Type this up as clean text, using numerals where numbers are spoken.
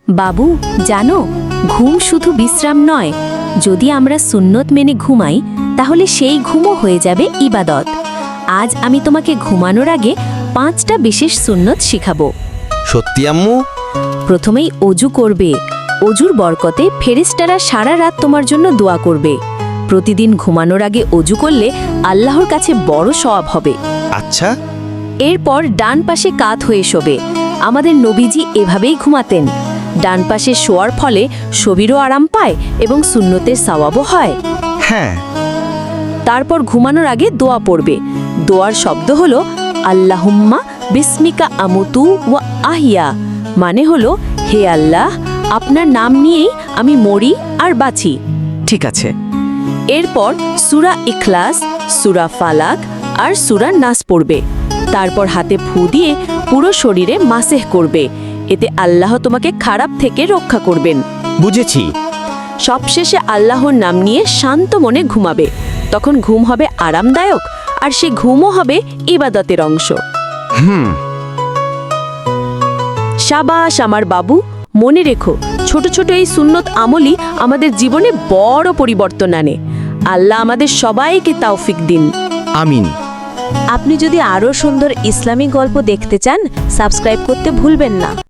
বাবু জানো, ঘুম শুধু বিশ্রাম নয়, যদি আমরা সুন্নত মেনে ঘুমাই তাহলে সেই ঘুমও হয়ে যাবে ইবাদত। আজ আমি তোমাকে ঘুমানোর আগে 5টা বিশেষ সুন্নত শিখাবো। সত্যি আম্মু? প্রথমেই অজু করবে। অজুর বরকতে ফেরেশতারা সারা রাত তোমার জন্য দোয়া করবে। প্রতিদিন ঘুমানোর আগে অজু করলে আল্লাহর কাছে বড় সওয়াব হবে। আচ্ছা। এরপর ডান পাশে কাত হয়ে শোবে। আমাদের নবীজি এভাবেই ঘুমাতেন। ডান পাশে শোয়ার ফলে শরীরও আরাম পায় এবং সুন্নতের সওয়াবও হয়। হ্যাঁ। তারপর ঘুমানোর আগে দোয়া পড়বে। দোয়ার শব্দ হলো আল্লাহুম্মা বিসমিকা আমুতু ওয়া আহিয়া, মানে হলো হে আল্লাহ, আপনার নাম নিয়েই আমি মরি আর বাঁচি। ঠিক আছে। এরপর সূরা ইখলাস, সূরা ফালাক আর সূরা নাস পড়বে। তারপর হাতে ফু দিয়ে পুরো শরীরে মাসেহ করবে। এতে আল্লাহ তোমাকে খারাপ থেকে রক্ষা করবেন। বুঝেছি। সবশেষে আল্লাহর নাম নিয়ে শান্ত মনে ঘুমাবে। তখন ঘুম হবে আরামদায়ক আর সে ঘুমও হবে ইবাদতের অংশ। শাবাশ আমার বাবু, মনে রেখো, ছোট ছোট এই সুন্নত আমলই আমাদের জীবনে বড় পরিবর্তন আনে। আল্লাহ আমাদের সবাইকে তৌফিক দিন। আমিন। আপনি যদি আরও সুন্দর ইসলামিক গল্প দেখতে চান, সাবস্ক্রাইব করতে ভুলবেন না।